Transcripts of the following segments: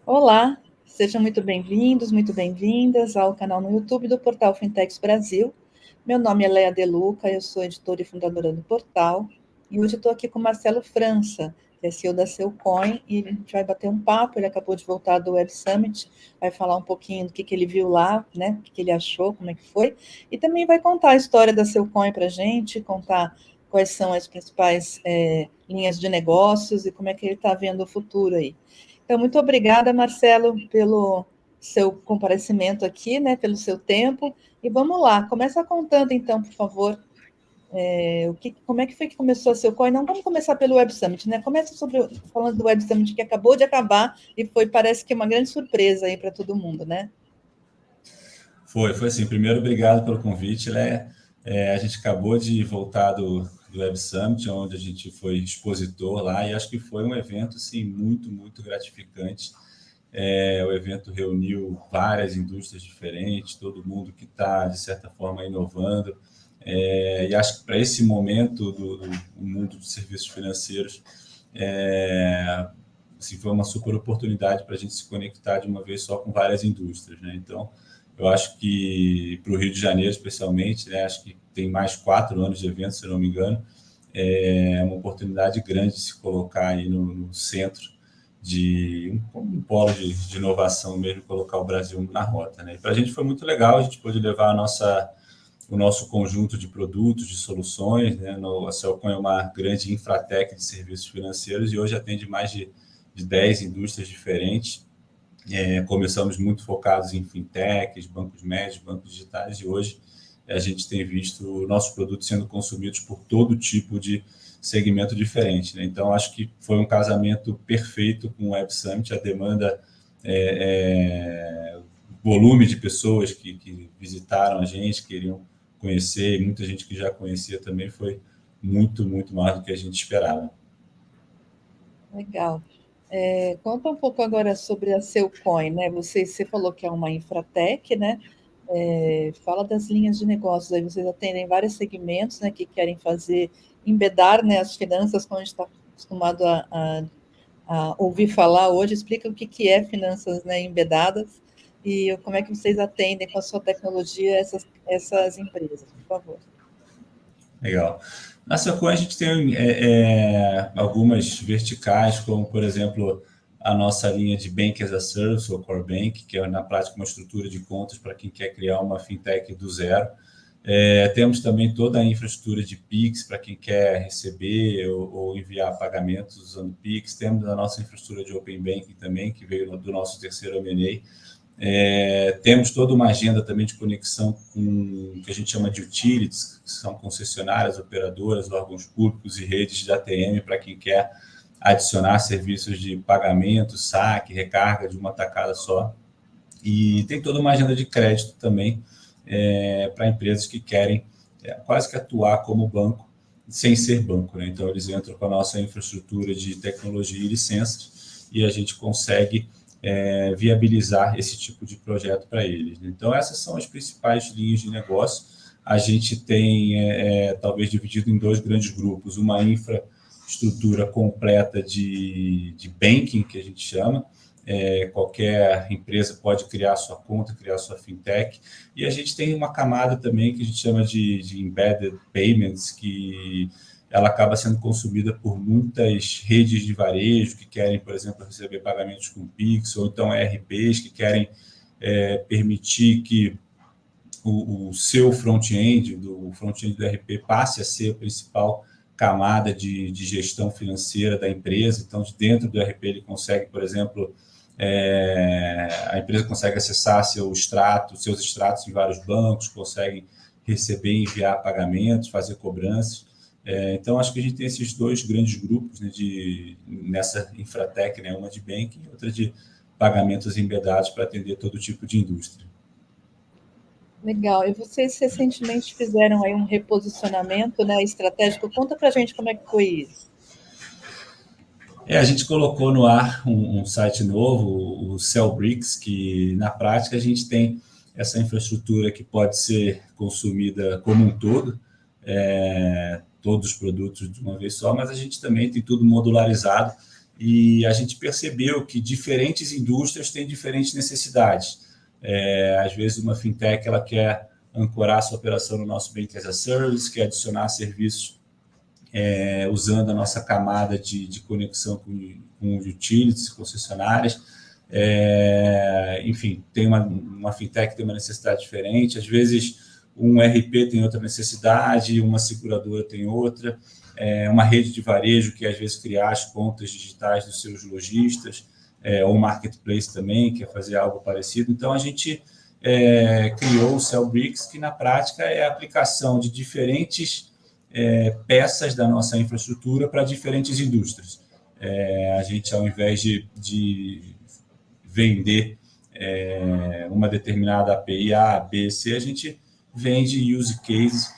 Olá, sejam muito bem-vindos, muito bem-vindas ao canal no YouTube do Portal Fintechs Brasil. Meu nome é Lea De Luca, eu sou editora e fundadora do portal, e hoje estou aqui com o Marcelo França, que é CEO da Seucoin, e a gente vai bater um papo. Ele acabou de voltar do Web Summit, vai falar um pouquinho do que ele viu lá, né, o que ele achou, como é que foi, e também vai contar a história da Seucoin para a gente, contar quais são as principais linhas de negócios e como é que ele está vendo o futuro aí. Então, muito obrigada, Marcelo, pelo seu comparecimento aqui, né, pelo seu tempo. E vamos lá, começa contando, então, por favor, como é que foi que começou a Seucoin? Não vamos começar pelo Web Summit, né? Começa falando do Web Summit que acabou de acabar e foi, parece que uma grande surpresa aí para todo mundo, né? Foi assim. Primeiro, obrigado pelo convite, Léa. A gente acabou de voltar do Web Summit, onde a gente foi expositor lá, e acho que foi um evento assim, muito, muito gratificante. O evento reuniu várias indústrias diferentes, todo mundo que está, de certa forma, inovando. E acho que para esse momento do mundo dos serviços financeiros, assim, foi uma super oportunidade para a gente se conectar de uma vez só com várias indústrias, né? Então, eu acho que para o Rio de Janeiro, especialmente, né, acho que tem mais 4 anos de evento, se não me engano, é uma oportunidade grande de se colocar aí no centro de um polo de inovação mesmo, colocar o Brasil na rota, né? Para a gente foi muito legal, a gente pôde levar o nosso conjunto de produtos, de soluções, né? A Seucoin é uma grande infratech de serviços financeiros e hoje atende mais de 10 indústrias diferentes. Começamos muito focados em fintechs, bancos médios, bancos digitais, e hoje a gente tem visto nossos produtos sendo consumidos por todo tipo de segmento diferente, né? Então, acho que foi um casamento perfeito com o Web Summit. A demanda, o volume de pessoas que visitaram a gente, queriam conhecer, e muita gente que já conhecia também, foi muito, muito mais do que a gente esperava. Legal. Conta um pouco agora sobre a Seucoin, né? Você falou que é uma infratech, né? Fala das linhas de negócios. Aí vocês atendem vários segmentos, né, que querem embedar, né, as finanças, como a gente está acostumado a ouvir falar hoje. Explica o que é finanças, né, embedadas e como é que vocês atendem com a sua tecnologia essas empresas, por favor. Legal. Na Seucoin, a gente tem algumas verticais, como, por exemplo, a nossa linha de Bank as a Service, ou Core Bank, que é, na prática, uma estrutura de contas para quem quer criar uma fintech do zero. Temos também toda a infraestrutura de Pix para quem quer receber ou enviar pagamentos usando Pix. Temos a nossa infraestrutura de Open Banking também, que veio do nosso terceiro M&A. Temos toda uma agenda também de conexão com o que a gente chama de utilities, que são concessionárias, operadoras, órgãos públicos e redes de ATM para quem quer adicionar serviços de pagamento, saque, recarga de uma tacada só. E tem toda uma agenda de crédito também para empresas que querem quase que atuar como banco, sem ser banco, né? Então, eles entram com a nossa infraestrutura de tecnologia e licenças e a gente consegue viabilizar esse tipo de projeto para eles. Então, essas são as principais linhas de negócio. A gente tem, talvez, dividido em 2 grandes grupos: uma infraestrutura completa de banking, que a gente chama. Qualquer empresa pode criar sua conta, criar sua fintech. E a gente tem uma camada também que a gente chama de embedded payments, que ela acaba sendo consumida por muitas redes de varejo que querem, por exemplo, receber pagamentos com Pix, ou então ERPs que querem permitir que o seu front-end, o front-end do ERP, passe a ser a principal camada de gestão financeira da empresa. Então, dentro do ERP, ele consegue, por exemplo, a empresa consegue acessar seus extratos em vários bancos, consegue receber e enviar pagamentos, fazer cobranças. Então, acho que a gente tem esses 2 grandes grupos, né, nessa infratech, né, uma de banking e outra de pagamentos embedados para atender todo tipo de indústria. Legal. E vocês recentemente fizeram aí um reposicionamento, né, estratégico. Conta para a gente como é que foi isso. A gente colocou no ar um site novo, o Cellbricks, que na prática a gente tem essa infraestrutura que pode ser consumida como um todo. todos os produtos de uma vez só, mas a gente também tem tudo modularizado e a gente percebeu que diferentes indústrias têm diferentes necessidades. Às vezes, uma fintech ela quer ancorar sua operação no nosso Bank as a Service, quer adicionar serviços usando a nossa camada de conexão com utilities, concessionárias. Enfim, tem uma fintech que tem uma necessidade diferente, às vezes um RP tem outra necessidade, uma seguradora tem outra, uma rede de varejo que às vezes criar as contas digitais dos seus lojistas, ou marketplace também, quer fazer algo parecido. Então, a gente criou o Cellbricks, que na prática é a aplicação de diferentes peças da nossa infraestrutura para diferentes indústrias. A gente, ao invés de vender uma determinada API A, B, C, a gente vende use cases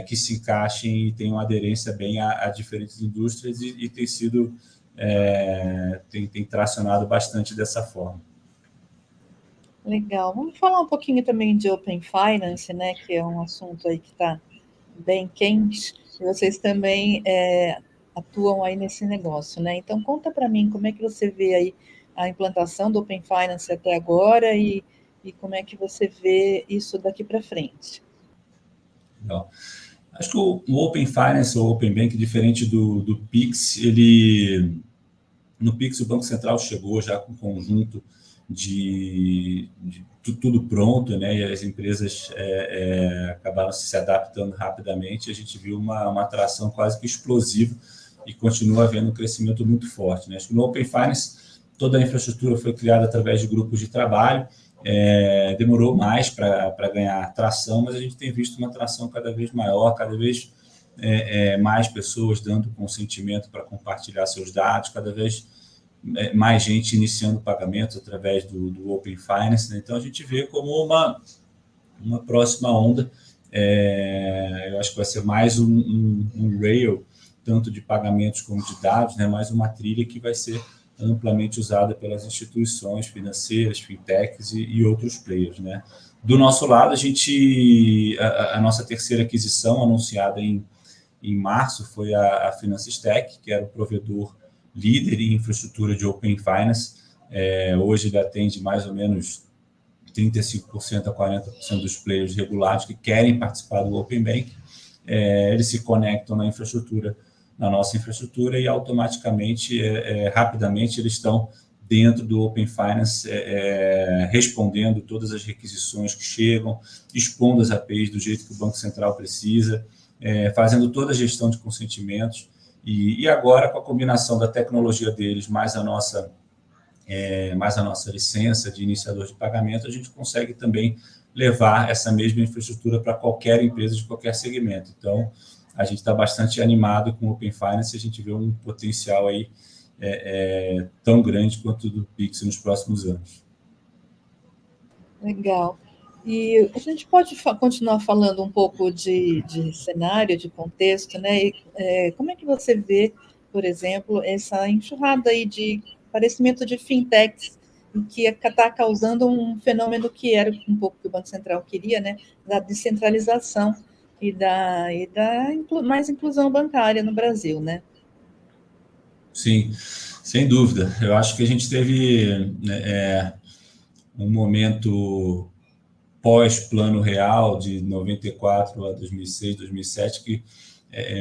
que se encaixem e tenham aderência bem a diferentes indústrias e tem sido tem tracionado bastante dessa forma. Legal. Vamos falar um pouquinho também de Open Finance, né, que é um assunto aí que está bem quente, e vocês também atuam aí nesse negócio, né? Então, conta para mim como é que você vê aí a implantação do Open Finance até agora e como é que você vê isso daqui para frente. Legal. Acho que o Open Finance ou Open Bank, diferente do Pix, no Pix o Banco Central chegou já com um conjunto de tudo pronto, né? E as empresas acabaram se adaptando rapidamente. A gente viu uma atração quase que explosiva e continua havendo um crescimento muito forte, né? Acho que no Open Finance toda a infraestrutura foi criada através de grupos de trabalho. Demorou mais para ganhar tração, mas a gente tem visto uma tração cada vez maior, cada vez mais pessoas dando consentimento para compartilhar seus dados, cada vez mais gente iniciando pagamentos através do Open Finance, né? Então, a gente vê como uma próxima onda. Eu acho que vai ser mais um rail, tanto de pagamentos como de dados, né? Mais uma trilha que vai ser amplamente usada pelas instituições financeiras, fintechs e outros players, né? Do nosso lado, a nossa terceira aquisição, anunciada em março, foi a Finansys-Tech, que era o provedor líder em infraestrutura de Open Finance. Hoje ele atende mais ou menos 35% a 40% dos players regulados que querem participar do Open Bank. Eles se conectam na nossa infraestrutura e automaticamente, rapidamente, eles estão dentro do Open Finance, respondendo todas as requisições que chegam, expondo as APIs do jeito que o Banco Central precisa, fazendo toda a gestão de consentimentos. E agora, com a combinação da tecnologia deles mais a nossa licença de iniciador de pagamento, a gente consegue também levar essa mesma infraestrutura para qualquer empresa de qualquer segmento. Então, a gente está bastante animado com o Open Finance e a gente vê um potencial aí tão grande quanto o do Pix nos próximos anos. Legal. E a gente pode continuar falando um pouco de cenário, de contexto, né? Como é que você vê, por exemplo, essa enxurrada aí de aparecimento de fintechs que está causando um fenômeno que era um pouco que o Banco Central queria, né? Da descentralização e mais inclusão bancária no Brasil, né? Sim, sem dúvida. Eu acho que a gente teve um momento pós-Plano Real, de 94 a 2006, 2007, que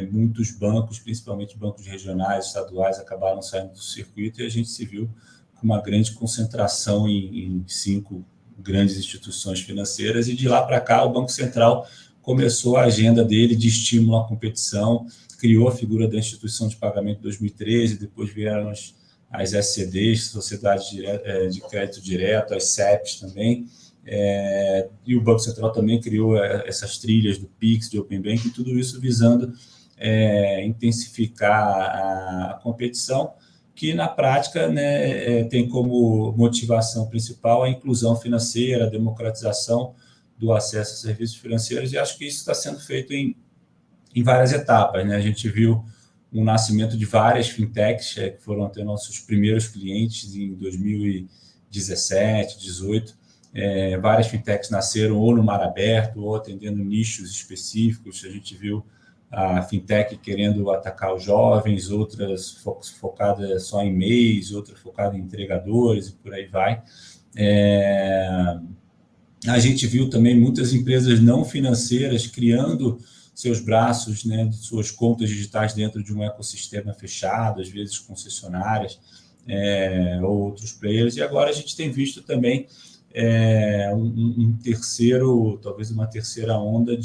muitos bancos, principalmente bancos regionais, estaduais, acabaram saindo do circuito e a gente se viu com uma grande concentração em 5 grandes instituições financeiras. E de lá para cá, o Banco Central começou a agenda dele de estímulo à competição, criou a figura da instituição de pagamento em 2013, depois vieram as SCDs, Sociedades de Crédito Direto, as CEPs também. E o Banco Central também criou essas trilhas do Pix, de Open Bank, e tudo isso visando intensificar a competição, que na prática, né, tem como motivação principal a inclusão financeira, a democratização do acesso a serviços financeiros, e acho que isso está sendo feito em várias etapas, né? A gente viu o nascimento de várias fintechs, que foram até nossos primeiros clientes em 2017, 2018. Várias fintechs nasceram ou no mar aberto ou atendendo nichos específicos. A gente viu a fintech querendo atacar os jovens, outras focadas só em MEIs, outras focadas em entregadores e por aí vai. A gente viu também muitas empresas não financeiras criando seus braços, né, suas contas digitais dentro de um ecossistema fechado, às vezes concessionárias, ou outros players. E agora a gente tem visto também talvez uma terceira onda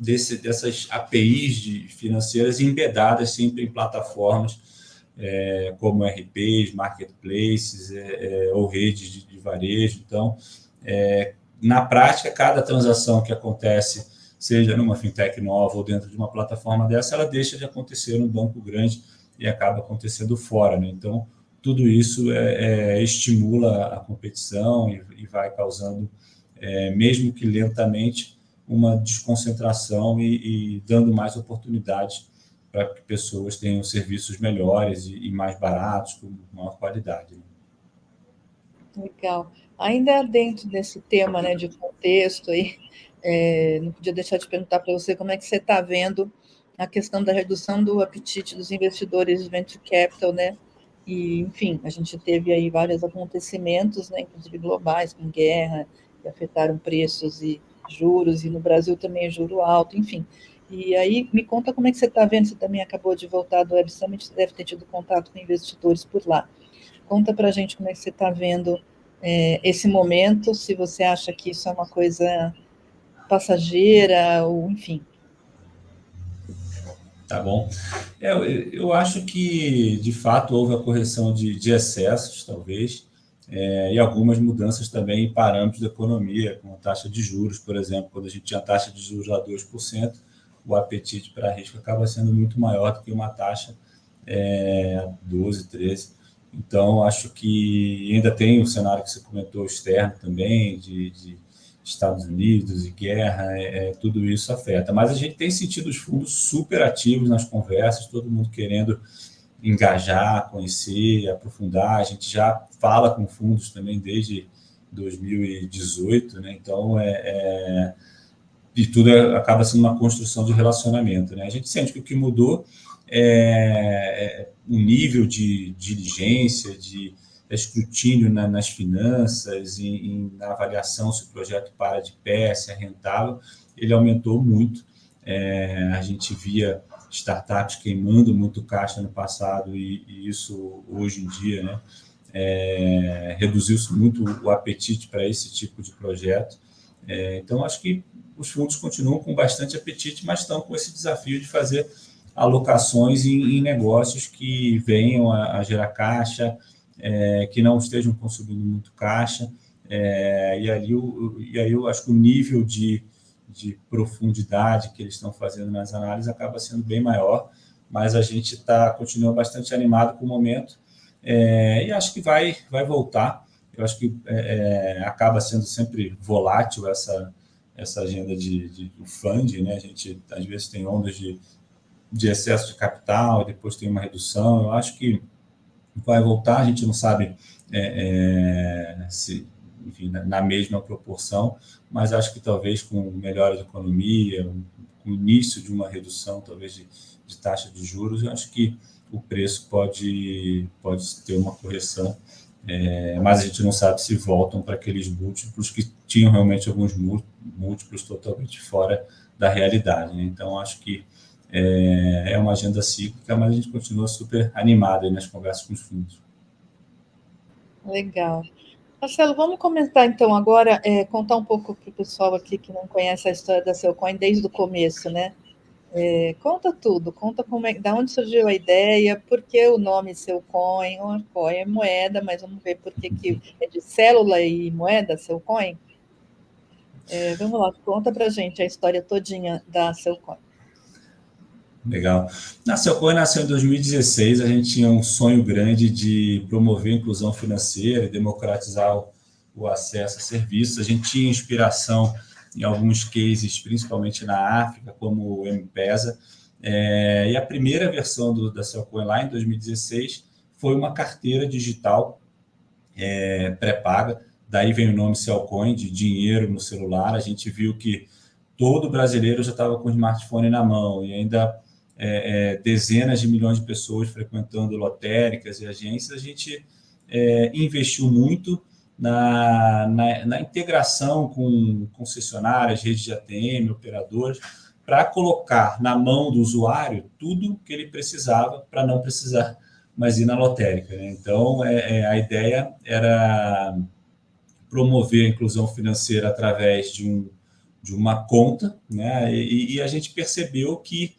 dessas APIs financeiras embedadas sempre em plataformas como RPs, marketplaces ou redes de varejo. Então, na prática, cada transação que acontece, seja numa fintech nova ou dentro de uma plataforma dessa, ela deixa de acontecer num banco grande e acaba acontecendo fora, né? Então, tudo isso estimula a competição e vai causando, mesmo que lentamente, uma desconcentração e dando mais oportunidades para que pessoas tenham serviços melhores e mais baratos, com maior qualidade. Legal. Ainda dentro desse tema, né, de contexto aí, não podia deixar de perguntar para você como é que você está vendo a questão da redução do apetite dos investidores de venture capital, né? E, enfim, a gente teve aí vários acontecimentos, né, inclusive globais, com guerra, que afetaram preços e juros, e no Brasil também é juro alto, enfim. E aí, me conta como é que você está vendo, você também acabou de voltar do Web Summit, você deve ter tido contato com investidores por lá. Conta para a gente como é que você está vendo esse momento, se você acha que isso é uma coisa passageira, ou enfim. Tá bom. Eu acho que, de fato, houve a correção de excessos, talvez, e algumas mudanças também em parâmetros da economia, como a taxa de juros, por exemplo. Quando a gente tinha a taxa de juros a 2%, o apetite para risco acaba sendo muito maior do que uma taxa 12%, 13%. Então, acho que ainda tem o cenário que você comentou externo também, de Estados Unidos e guerra, tudo isso afeta. Mas a gente tem sentido os fundos super ativos nas conversas, todo mundo querendo engajar, conhecer, aprofundar. A gente já fala com fundos também desde 2018, né? Então, e tudo acaba sendo uma construção de relacionamento, né? A gente sente que o que mudou o nível de diligência, de escrutínio nas finanças, na avaliação se o projeto para de pé, se é rentável, ele aumentou muito. A gente via startups queimando muito caixa no passado e isso hoje em dia, né, reduziu-se muito o apetite para esse tipo de projeto. Então, acho que os fundos continuam com bastante apetite, mas estão com esse desafio de fazer alocações em negócios que venham a gerar caixa, que não estejam consumindo muito caixa, e aí eu acho que o nível de profundidade que eles estão fazendo nas análises acaba sendo bem maior, mas a gente continua bastante animado com o momento, e acho que vai voltar. Eu acho que acaba sendo sempre volátil essa agenda de funding, né? A gente, às vezes, tem ondas de excesso de capital, e depois tem uma redução. Eu acho que vai voltar, a gente não sabe se, enfim, na mesma proporção, mas acho que talvez com melhora da economia, com o início de uma redução, talvez, de taxa de juros, eu acho que o preço pode ter uma correção, mas a gente não sabe se voltam para aqueles múltiplos que tinham realmente alguns múltiplos totalmente fora da realidade, né? Então, acho que é uma agenda cíclica, mas a gente continua super animado aí nas conversas com os fundos. Legal. Marcelo, vamos comentar então agora, contar um pouco para o pessoal aqui que não conhece a história da Cellcoin desde o começo, né? Conta tudo, conta da onde surgiu a ideia, por que o nome Cellcoin, Coin é moeda, mas vamos ver por que é de célula e moeda, Cellcoin. Vamos lá, conta para a gente a história todinha da Cellcoin. Legal. A Cellcoin nasceu em 2016, a gente tinha um sonho grande de promover a inclusão financeira e democratizar o acesso a serviços. A gente tinha inspiração em alguns cases, principalmente na África, como o M-Pesa. E a primeira versão da Cellcoin lá em 2016 foi uma carteira digital pré-paga. Daí vem o nome Cellcoin, de dinheiro no celular. A gente viu que todo brasileiro já estava com o smartphone na mão, e ainda dezenas de milhões de pessoas frequentando lotéricas e agências, a gente investiu muito na integração com concessionárias, redes de ATM, operadoras, para colocar na mão do usuário tudo que ele precisava para não precisar mais ir na lotérica, né? Então, a ideia era promover a inclusão financeira através de uma conta, né? E a gente percebeu que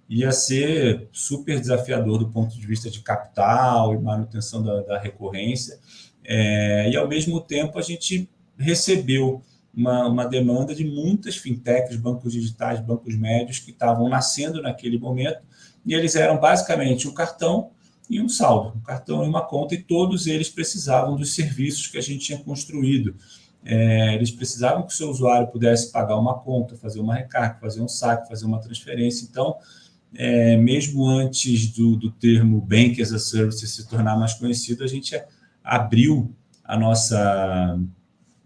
ia ser super desafiador do ponto de vista de capital e manutenção da recorrência. E, ao mesmo tempo, a gente recebeu uma demanda de muitas fintechs, bancos digitais, bancos médios que estavam nascendo naquele momento, e eles eram basicamente um cartão e um saldo, um cartão e uma conta, e todos eles precisavam dos serviços que a gente tinha construído. Eles precisavam que o seu usuário pudesse pagar uma conta, fazer uma recarga, fazer um saque, fazer uma transferência. Então, mesmo antes do termo Bank as a Service se tornar mais conhecido, a gente abriu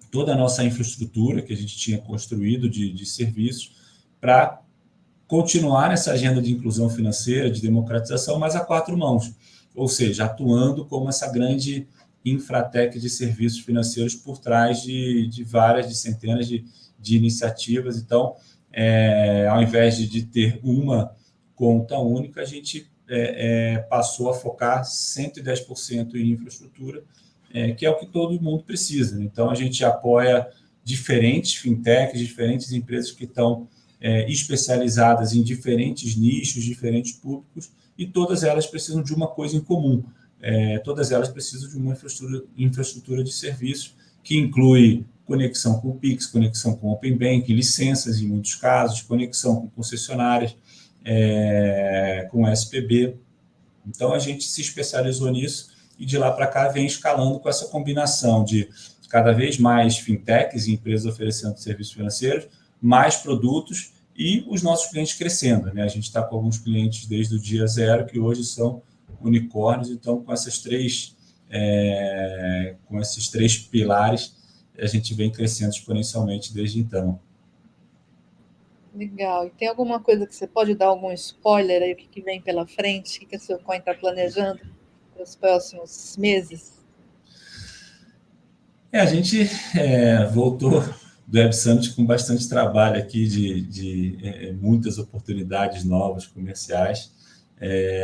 toda a nossa infraestrutura que a gente tinha construído de serviços para continuar nessa agenda de inclusão financeira, de democratização, mas a quatro mãos, ou seja, atuando como essa grande infratec de serviços financeiros por trás de várias, de centenas de iniciativas. Então, ao invés de ter uma conta única, a gente passou a focar 110% em infraestrutura, que é o que todo mundo precisa, né? Então, a gente apoia diferentes fintechs, diferentes empresas que estão especializadas em diferentes nichos, diferentes públicos, e todas elas precisam de uma coisa em comum. Todas elas precisam de uma infraestrutura de serviços que inclui conexão com o Pix, conexão com o Open Bank, licenças em muitos casos, conexão com concessionárias, com SPB. Então, a gente se especializou nisso e de lá para cá vem escalando com essa combinação de cada vez mais fintechs e empresas oferecendo serviços financeiros, mais produtos e os nossos clientes crescendo, né? A gente está com alguns clientes desde o dia zero, que hoje são unicórnios. Então, com esses três pilares, a gente vem crescendo exponencialmente desde então. Legal. E tem alguma coisa que você pode dar algum spoiler aí, o que vem pela frente, o que a Silcoin está planejando para os próximos meses? A gente voltou do Web Summit com bastante trabalho aqui de muitas oportunidades novas comerciais.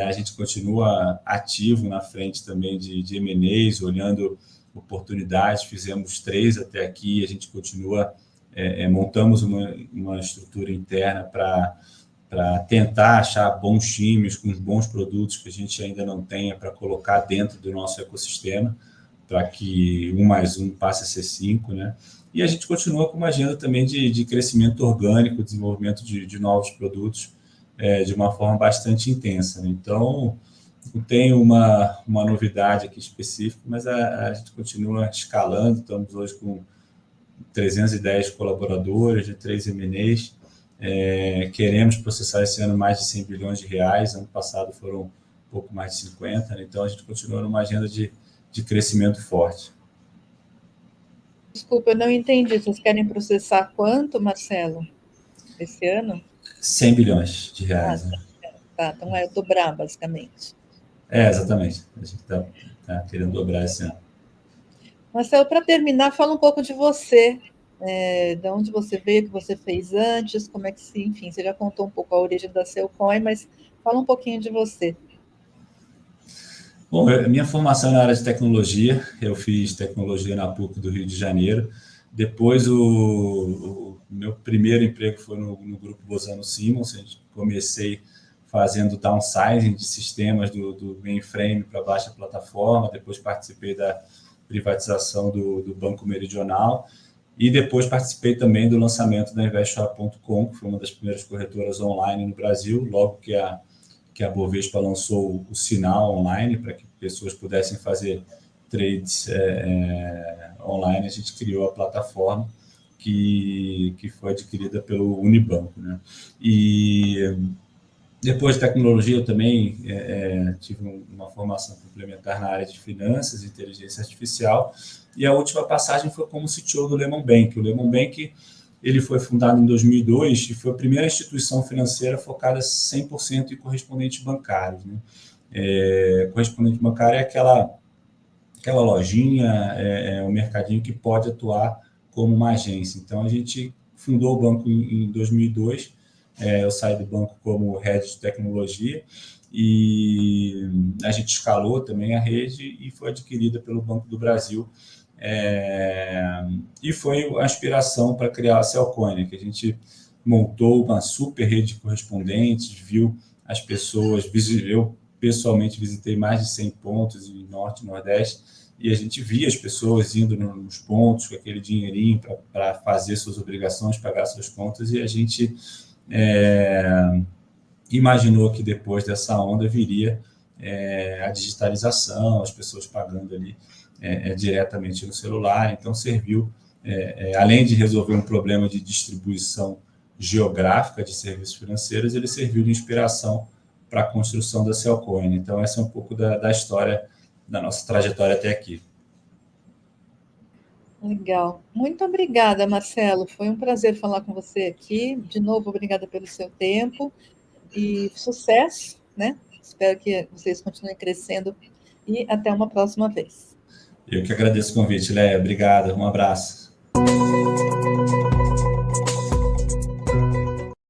A gente continua ativo na frente também de M&As, olhando oportunidades. Fizemos 3 até aqui. A gente continua, montamos uma estrutura interna para tentar achar bons times com bons produtos que a gente ainda não tenha para colocar dentro do nosso ecossistema, para que 1 mais 1 passe a ser 5, né? E a gente continua com uma agenda também de crescimento orgânico, desenvolvimento de novos produtos, de uma forma bastante intensa, né? Então, não tem uma novidade aqui específica, mas a gente continua escalando. Estamos hoje com 310 colaboradores de 3 M&As. Queremos processar esse ano mais de 100 bilhões de reais. Ano passado foram um pouco mais de 50, né? Então, a gente continua numa agenda de crescimento forte. Desculpa, eu não entendi. Vocês querem processar quanto, Marcelo, esse ano? 100 bilhões de reais, né? Tá, então dobrar, basicamente. Exatamente. A gente está querendo dobrar esse ano. Marcelo, para terminar, fala um pouco de você, de onde você veio, o que você fez antes, como é que enfim, você já contou um pouco a origem da Silcoin, mas fala um pouquinho de você. Bom, minha formação na área de tecnologia, eu fiz tecnologia na PUC do Rio de Janeiro. Depois, o meu primeiro emprego foi no grupo Bozano Simmons. Comecei fazendo downsizing de sistemas do mainframe para baixa plataforma. Depois participei da privatização do Banco Meridional. E depois participei também do lançamento da Investshop.com, que foi uma das primeiras corretoras online no Brasil, logo que a Bovespa lançou o sinal online para que pessoas pudessem fazer trades online. A gente criou a plataforma que foi adquirida pelo Unibanco, né? E depois de tecnologia, eu também tive uma formação complementar na área de finanças e inteligência artificial, e a última passagem foi como CTO do Lemon Bank. O Lemon Bank ele foi fundado em 2002 e foi a primeira instituição financeira focada 100% em correspondentes bancários, né? Correspondente bancário é aquela lojinha, um mercadinho que pode atuar como uma agência. Então, a gente fundou o banco em 2002, eu saí do banco como head de tecnologia, e a gente escalou também a rede e foi adquirida pelo Banco do Brasil, e foi a inspiração para criar a Cellcoin, que a gente montou uma super rede de correspondentes, viu as pessoas, eu pessoalmente visitei mais de 100 pontos em Norte e Nordeste, e a gente via as pessoas indo nos pontos com aquele dinheirinho para fazer suas obrigações, pagar suas contas, e a gente imaginou que depois dessa onda viria a digitalização, as pessoas pagando ali diretamente no celular. Então, serviu, além de resolver um problema de distribuição geográfica de serviços financeiros, ele serviu de inspiração para a construção da Cellcoin. Então, essa é um pouco da história, da nossa trajetória até aqui. Legal. Muito obrigada, Marcelo. Foi um prazer falar com você aqui. De novo, obrigada pelo seu tempo e sucesso, né? Espero que vocês continuem crescendo e até uma próxima vez. Eu que agradeço o convite, Léa. Obrigado. Um abraço.